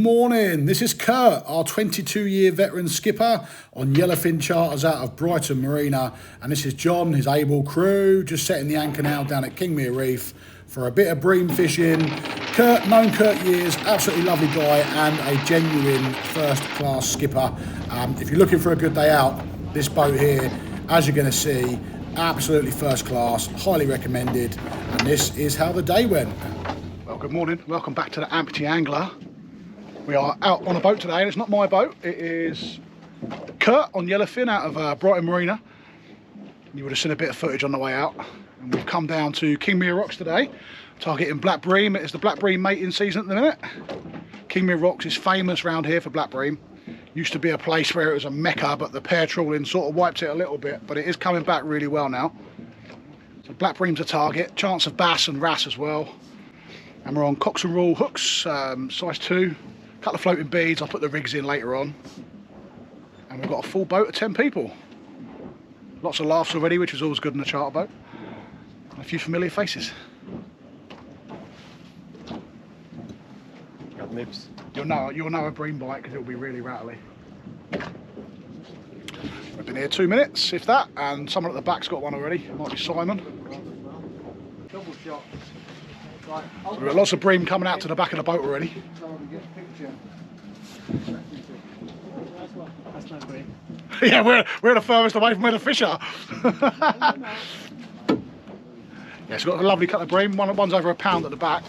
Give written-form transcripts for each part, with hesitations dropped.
morning, this is Kurt, our 22-year veteran skipper on Yellowfin charters out of Brighton Marina, and this is John, his able crew, just setting the anchor now down at Kingmere Reef for a bit of bream fishing. Kurt, known Kurt years, absolutely lovely guy and a genuine first-class skipper. If you're looking for a good day out, this boat here, as you're going to see, absolutely first class, highly recommended, and this is how the day went. Well, good morning, welcome back to the Amputee Angler. We are out on a boat today, and it's not my boat, it is Kurt on Yellowfin out of Brighton Marina. You would have seen a bit of footage on the way out, and we've come down to Kingmere Rocks today, targeting black bream. It is the black bream mating season at the minute. Kingmere Rocks is famous around here for black bream. Used to be a place where it was a mecca, but the pair trawling sort of wiped it a little bit, but it is coming back really well now. So black bream's a target, chance of bass and wrasse as well. And we're on Cox and Rule hooks, size 2, a couple of floating beads. I'll put the rigs in later on. And we've got a full boat of 10 people. Lots of laughs already, which is always good in a charter boat. And a few familiar faces. Got nibs. You'll know a bream bite because it'll be really rattly. We've been here 2 minutes, if that, and someone at the back's got one already. It might be Simon. Double shot. Right. We've got lots of bream coming out to the back of the boat already. That's no bream. Yeah, we're the furthest away from where the fish are. Yeah, it's got a lovely cut of bream. One's over £1 at the back.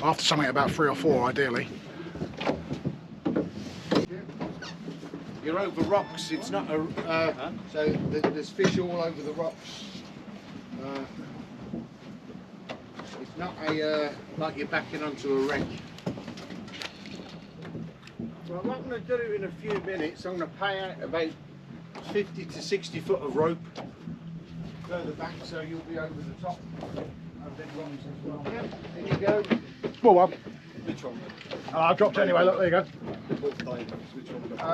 After something about 3 or 4, ideally. You're over rocks. It's not a. So there's fish all over the rocks. It's not a like you're backing onto a wreck. Well, what I'm going to do in a few minutes, I'm going to pay out about 50 to 60 foot of rope further back, so you'll be over the top of them rocks as well. Yeah, there you go. Small one. Which one? Oh, I dropped it anyway. Look, there you go. Which one?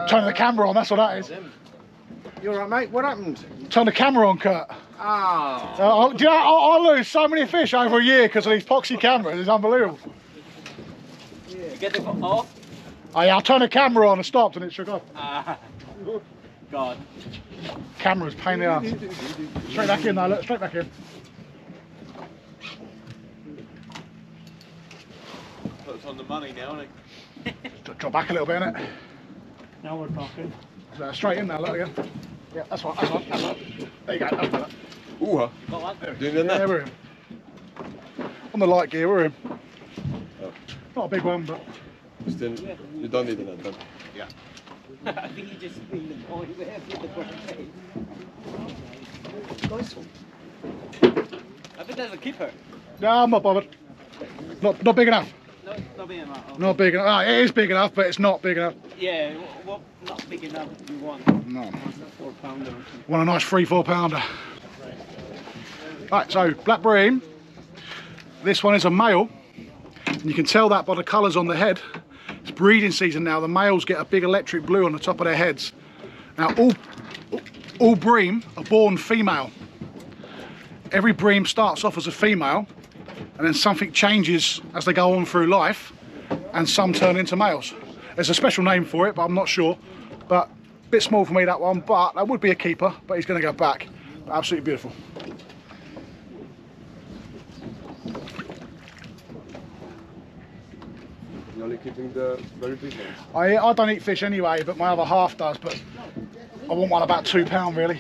Turning the camera on. That's what that is. You all right, mate? What happened? Turn the camera on, Kurt. Ah. Do you know, I lose so many fish over a year because of these poxy cameras. It's unbelievable. You get the off? Oh, yeah, I turned the camera on and stopped and it shook off. God. Camera's pain in the ass. Straight back in though, look, straight back in. It's on the money now, isn't it? Drop back a little bit, innit? Now we're talking. So straight in there, look again. Yeah, that's one, that's one, that's one. There you go, that's better. Ooh, huh? Got one? Yeah, we're in. On the light gear, we're in. Oh. Not a big one, but... Still, you don't need an then. Yeah. I think you just bring the point there for the point. Nice one. I think there's a keeper. No, I'm not bothered. Not big enough. No, not big enough. Okay. Not big enough. Ah, it is big enough, but it's not big enough. Yeah, what not big enough you want? No. 4 pounder. Want a nice 3-4 pounder. Right, so black bream. This one is a male. And you can tell that by the colours on the head. It's breeding season now. The males get a big electric blue on the top of their heads. Now all bream are born female. Every bream starts off as a female, and then something changes as they go on through life, and some turn into males. There's a special name for it, but I'm not sure. But a bit small for me, that one, but that would be a keeper, but he's going to go back. Absolutely beautiful. You're only keeping the very big ones. I don't eat fish anyway, but my other half does, but I want one about £2 really.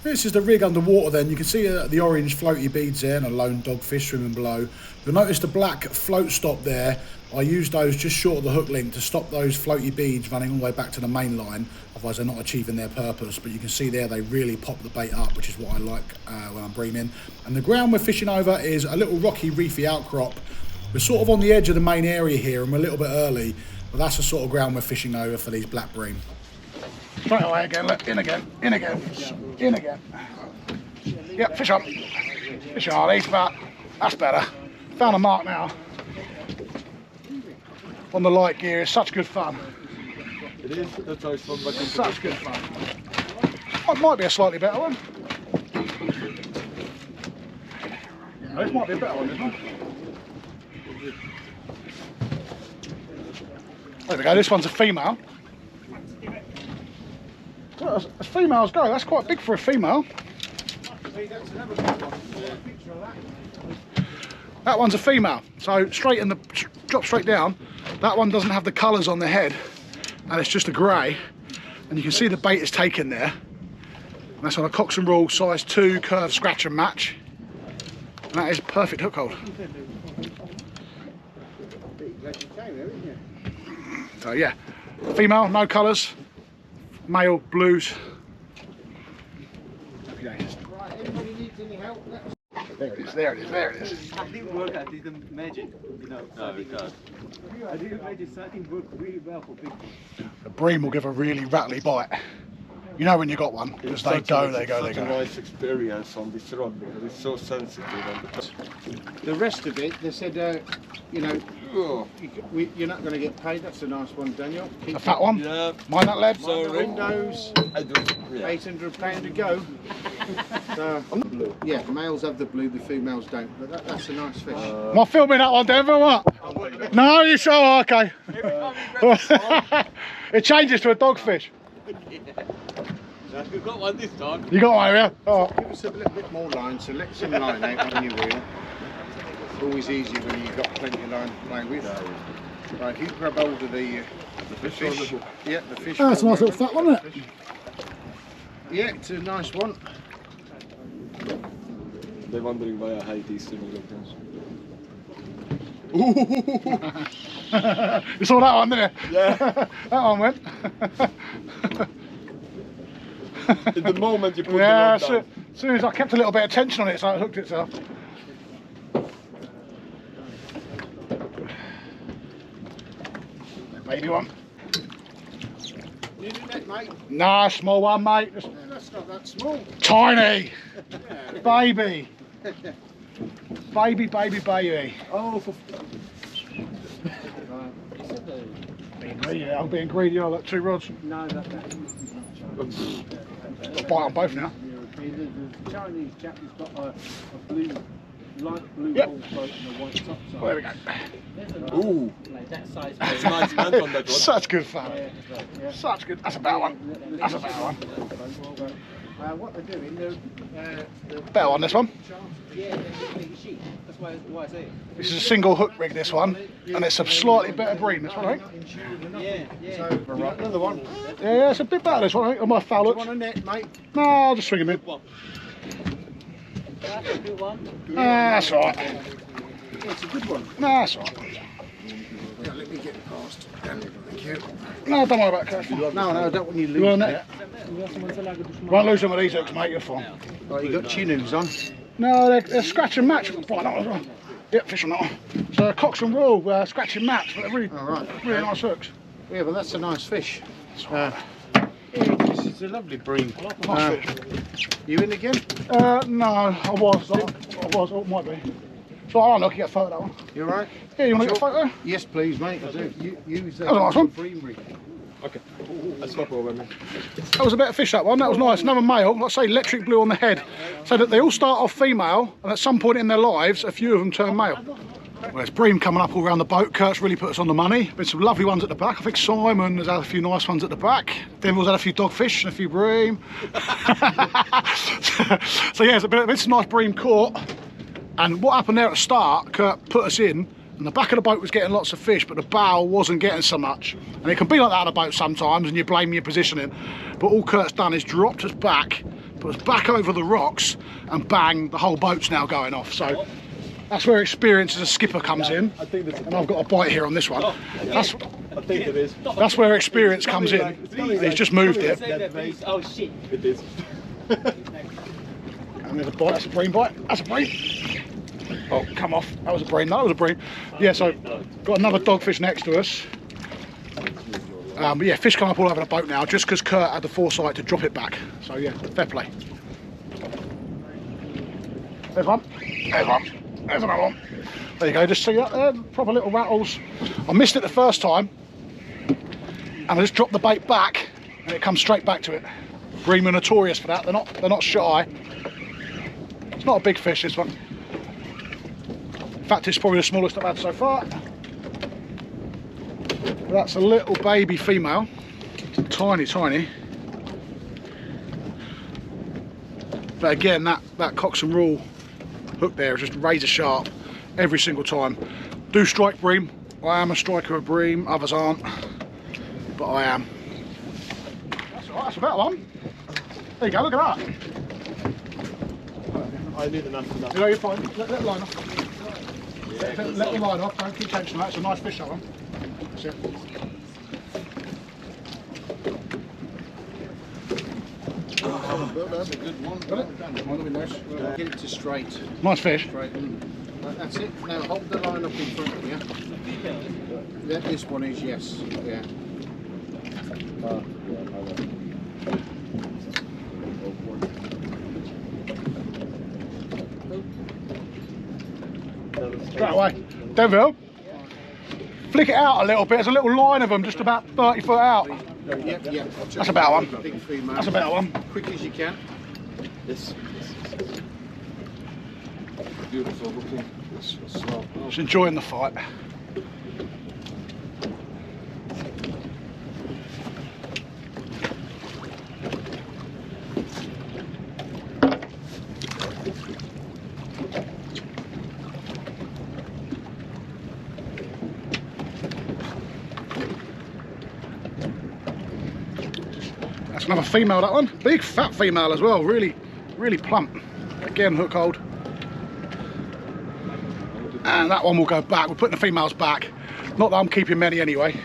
This is the rig underwater then. You can see the orange floaty beads there and a lone dogfish swimming below. You'll notice the black float stop there. I use those just short of the hook link to stop those floaty beads running all the way back to the main line. Otherwise they're not achieving their purpose. But you can see there they really pop the bait up, which is what I like when I'm breaming. And the ground we're fishing over is a little rocky reefy outcrop. We're sort of on the edge of the main area here and we're a little bit early. But that's the sort of ground we're fishing over for these black bream. Straight away again, look, in again, in again, in again. Yep, fish on. Fish on, he's about, that's better. Found a mark now. On the light gear, it's such good fun. It is, that's how it's fun back into Such good fun. It might be a slightly better one. Yeah, this might be a better one, isn't it? There we go, this one's a female. Well, as females go, that's quite big for a female. That one's a female, so straight in the drop straight down. That one doesn't have the colours on the head, and it's just a grey. And you can see the bait is taken there. And that's on a Cox and Rule size 2 curve scratch and match. And that is perfect hook hold. So yeah, female, no colours, male, blues. Right, anybody needs any help? There it is, there it is, there it is. I didn't work, I didn't magic, you know. No, it does. I didn't magic, so I didn't work really well for big fish. The bream will give a really rattly bite. You know when you got one, because they go, they go, they Such a go. nice experience on this rod because it's so sensitive. The rest of it, they said, you know, Oh, you're not going to get paid. That's a nice one, Daniel. Keep A fat one? yeah, Mind that lead? the windows, I do. Yeah. £800 to go. So, yeah, the males have the blue, the females don't. But that's a nice fish. Am I filming that one, Denver, or what? No, you sure? Oh, okay. It changes to a dogfish. You've got one this time. You got one, yeah? Oh. Give us a little bit more line, so let some line out on your reel. It's always easy when you've got plenty of line to play with. Right, if you grab hold of the fish. Yeah, the fish. Oh, that's a nice little fat one, isn't it? Yeah, it's a nice one. They're wondering why I hate these swimming things. You saw that one, didn't you? Yeah. That one went. In the moment you put Yeah, the rod down. as soon as I kept a little bit of tension on it, so it hooked itself. Baby one. You do that, mate? Nah, small one, mate. Just Yeah, that's not that small. tiny. Baby. Baby, baby, baby. Oh, for Being greedy, I'm being greedy. I've got 2 rods. No, that's Bite on both now. the Chinese chap has got a blue, light blue Yep. whole boat and a white top side. There we go. There's a nice, Ooh. like that size It's boat. nice man on that one. Such good fun. Yeah. Such good. That's a better one. That's a better one. What they're doing, they're Better one, this one. Yeah, they're sheep. That's why I say it. This is a single hook rig, this one. And it's a slightly better bream, this one, I think. Yeah, yeah. So, right, another one. Do Yeah, it's a bit better, this one, I think. I might foul you it. want a net, mate? No, I'll just swing him in. That's a good one. That's all right. Yeah, it's a good one. That's all right. Yeah, let me get past. Thank you. No, don't worry about it, Kirsten. No, I don't want you You losing want a it. net? Won't lose some of these hooks, mate, you're fine. Right, you got chinooks on. No, they're scratch and match. Right, that one as well. Yep, fish on that one. So Cox and Rule, scratch and match, but they're really, All right. really nice hooks. Yeah, but that's a nice fish. Yeah, this is a lovely bream. Nice fish. You in again? No, I was. Oh, might be. So I'll look, get a photo of that one. You all right? Yeah, you want to get a photo? Yes, please, mate. I do. You use that That was a nice one. bream rig. Okay. Let's swap over, man. That was a better fish, that one. That was nice. Another male, like I say, electric blue on the head. So that they all start off female, and at some point in their lives, a few of them turn male. Well, there's bream coming up all around the boat. Kurt's really put us on the money. Been some lovely ones at the back. I think Simon has had a few nice ones at the back. Devil's had a few dogfish and a few bream. So yeah, it's been some nice bream caught. And what happened there at the start, Kurt put us in, and the back of the boat was getting lots of fish, but the bow wasn't getting so much. And it can be like that on a boat sometimes, and you blame your positioning. But all Kurt's done is dropped us back, put us back over the rocks, and bang, the whole boat's now going off. So that's where experience as a skipper comes in. I think that's And I've got a bite here on this one. That's I think it is. where experience comes in. He's just moved it. Oh shit. It is. And there's a bite, that's a bream bite, that's a bream. Oh, come off, that was a bream, that was a bream. Yeah, so got another dogfish next to us. But yeah, fish come up all over the boat now, just because Kurt had the foresight to drop it back. So yeah, fair play. There's one, there's one, there's another one. There you go, just see that there, proper little rattles. I missed it the first time, and I just dropped the bait back, and it comes straight back to it. Bream are notorious for that, they're not shy. It's not a big fish, this one. In fact, it's probably the smallest I've had so far. That's a little baby female, tiny, tiny. But again, that Cox and Rule hook there is just razor sharp every single time. Do strike bream. I am a striker of bream, others aren't, but I am. That's alright, that's a better one. There you go, look at that. I need enough for that. You know, you're fine. Let the line off. Let the line off, don't keep tension on that. It's a nice fish, that one. That's it. That's a good one. Got it? That'll be nice. Get it to straight. Nice fish. Straight. That's it. Now hold the line up in front of you. Yeah, this one is yes. Yeah. Straight away. Denville. Flick it out a little bit. There's a little line of them just about 30 foot out. Yeah. That's a better one. Big female. That's a better one. Quick as you can. Yes. Beautiful looking. Slow. Just enjoying the fight. That's another female, that one. Big fat female as well, really plump. Again, hook hold. And that one will go back. We're putting the females back. Not that I'm keeping many anyway.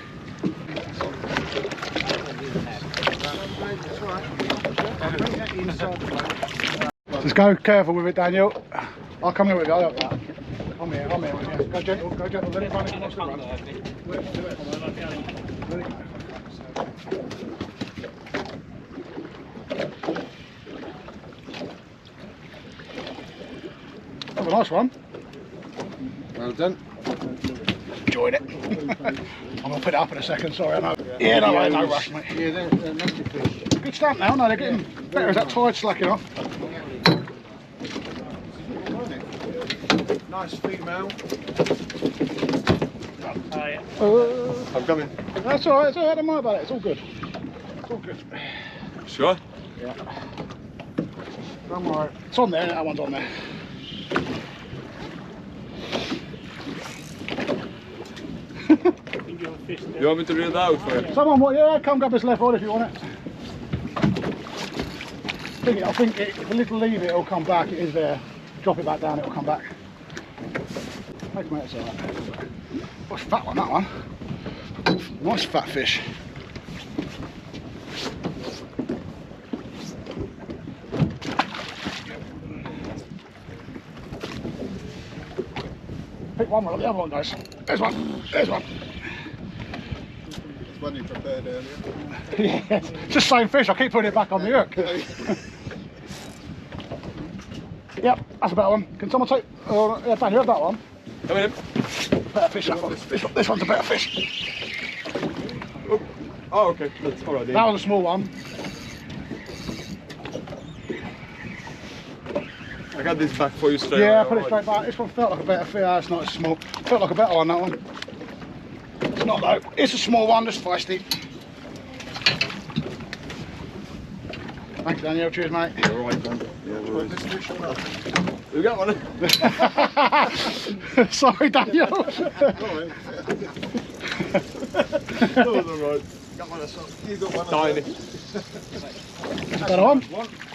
Just go careful with it, Daniel. I'll come here with you. I'll help that. I'm here with you. Go gentle, let it run if it wants to run. Have a nice one. Well done. Enjoyed it. I'm going to put it up in a second, sorry. I know. Yeah, no rush, mate. Yeah, they're lovely fish. Good stamp now, no, they're getting better as that tide slacking off. Nice female. I'm coming. That's alright, don't worry about it, it's all good. It's all good. Sure? Yeah. Don't worry. It's on there, that one's on there. You want me to reel it out for you? Someone want, yeah, come grab this left rod if you want it. I think if a little leave it, it'll come back, it is there. Drop it back down, it'll come back. Thanks mate, it's alright. What's a fat one, that one? Nice fat fish. Pick one, the other one goes. There's one, there's one. It's one you prepared earlier. Yeah, it's just the same fish, I keep putting it back on the hook. Yep, that's a better one. Can someone take, yeah, Dan, you have that one? Come in. Better fish, that one. This one's a better fish. Oh, okay. That's alright. That was a small one. I got this back for you straight Yeah, away. put it straight back. This one felt like a better fish. It's not as small. Felt like a better one, that one. It's not though. It's a small one, just feisty. Thanks, Daniel. Cheers, mate. You're alright, man. Yeah, no worries. You got one? Sorry, Daniel. That was alright. Got one of some. You got one Tiny. Is that on?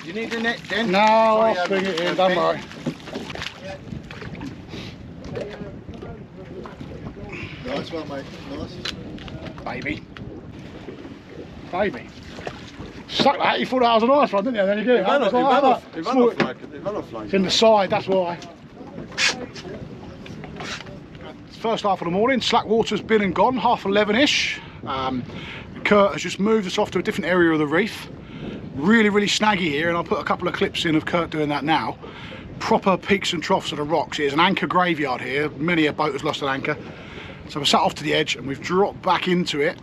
You need a net, then? No, I'll swing it in. Don't worry. Nice one, mate. Nice. Baby. Baby. Suck that, you thought that was a nice one, didn't you? Then you get it. It's in the side, that's why. First half of the morning, slack water's been and gone, 11:30ish. Kurt has just moved us off to a different area of the reef. Really snaggy here, and I'll put a couple of clips in of Kurt doing that now. Proper peaks and troughs of the rocks. There's an anchor graveyard here. Many a boat has lost an anchor. So we're sat off to the edge and we've dropped back into it.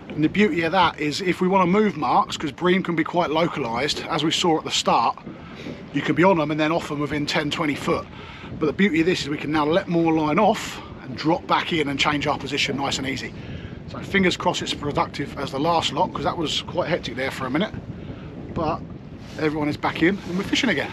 And the beauty of that is if we want to move marks, because bream can be quite localised, as we saw at the start, you can be on them and then off them within 10-20 foot. But the beauty of this is we can now let more line off and drop back in and change our position nice and easy. So fingers crossed it's productive as the last lot, because that was quite hectic there for a minute. But everyone is back in and we're fishing again.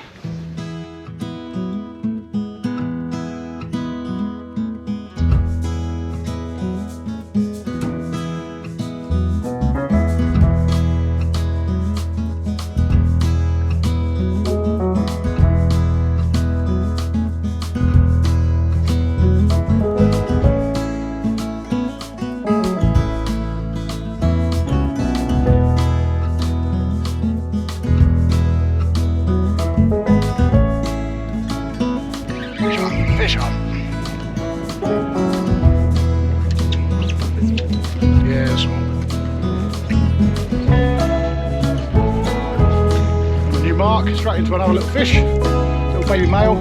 Fish on. Yeah, this one. The new mark, straight into another little fish. Little baby male.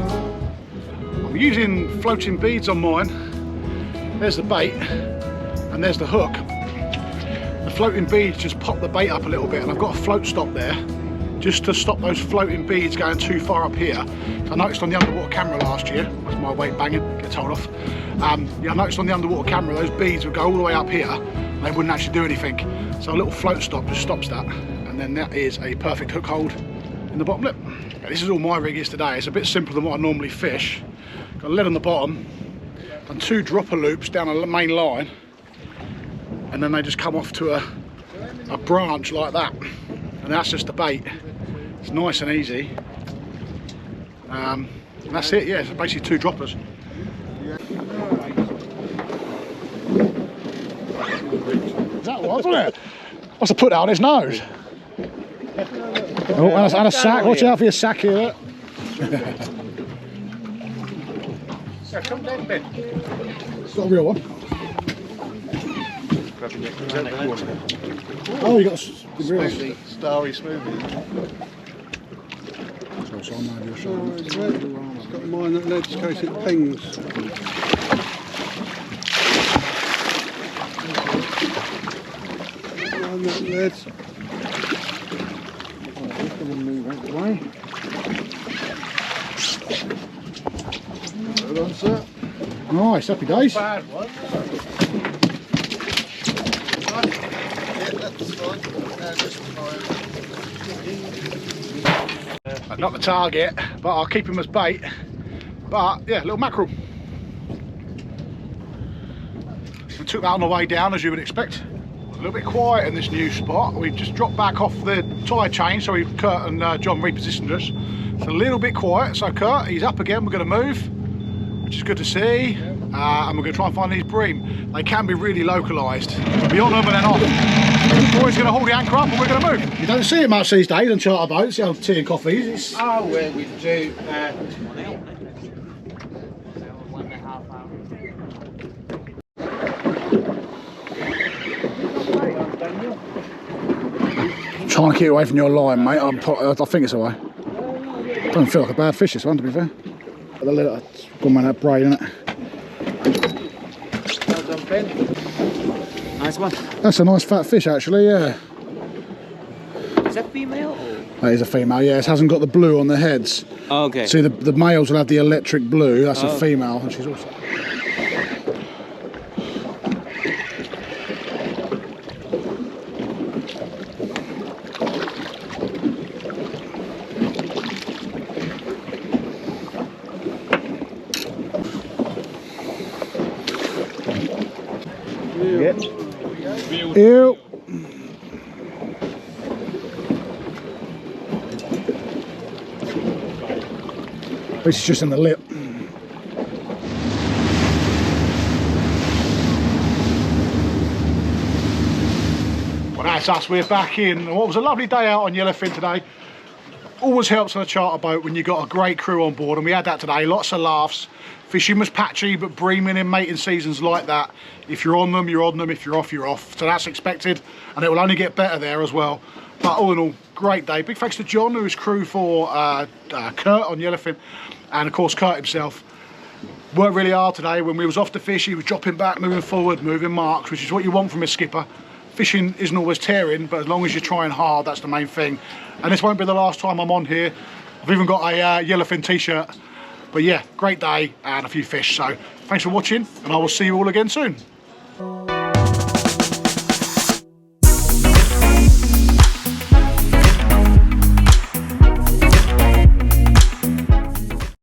I'm using floating beads on mine. There's the bait and there's the hook. The floating beads just pop the bait up a little bit, and I've got a float stop there just to stop those floating beads going too far up here. I noticed on the underwater camera last year, that's my weight banging, get told off. Yeah, I noticed on the underwater camera those beads would go all the way up here, and they wouldn't actually do anything. So a little float stop just stops that, and then that is a perfect hook hold in the bottom lip. Okay, this is all my rig is today. It's a bit simpler than what I normally fish. Got a lead on the bottom, done 2 dropper loops down a main line, and then they just come off to a branch like that, and that's just the bait. It's nice and easy. And that's it, yeah, it's basically 2 droppers. That was, wasn't it? Must have put that on his nose. Oh, and a sack, watch out for your sack here. Come down, Ben. It's not a real one. Oh, you got a real Starry smoothie. It's red. It's got mine that leads in case it pings. Mine that leads. It's going to move out the way. Well done, sir. Nice, happy days. Bad one. Yeah, that's fine. Just fine. Not the target, but I'll keep him as bait. But yeah, little mackerel. We took that on the way down, as you would expect. A little bit quiet in this new spot. We've just dropped back off the tide chain, so Kurt and John repositioned us. It's a little bit quiet, so Kurt, he's up again. We're going to move, which is good to see. And we're going to try and find these bream. They can be really localised. Be on them and then off. The boy's going to hold the anchor up and we're going to move. You don't see it much these days on charter boats, the old tea and coffees. It's... Oh, well, we do. Trying to keep away from your line, mate. I think it's away. Doesn't feel like a bad fish, this one, to be fair. The little, gone man that braid, isn't it? Well done, Ben. Nice one. That's a nice fat fish, actually, yeah. Is that female? Or? That is a female, yeah. It hasn't got the blue on the heads. Oh, okay. See, the males will have the electric blue. That's a female, and she's also... Ew. This is just in the lip. Well, that's us, we're back in. And what was a lovely day out on Yellowfin today. Always helps on a charter boat when you've got a great crew on board, and we had that today, lots of laughs. Fishing was patchy, but breaming in mating seasons like that, if you're on them, you're on them, if you're off, you're off. So that's expected, and it will only get better there as well. But all in all, great day. Big thanks to John, who is crew for Kurt on Yellowfin, and of course Kurt himself. Worked really hard today. When we was off the fish, he was dropping back, moving forward, moving marks, which is what you want from a skipper. Fishing isn't always tearing, but as long as you're trying hard, that's the main thing. And this won't be the last time I'm on here. I've even got a Yellowfin t-shirt. But yeah, great day and a few fish. So thanks for watching, and I will see you all again soon.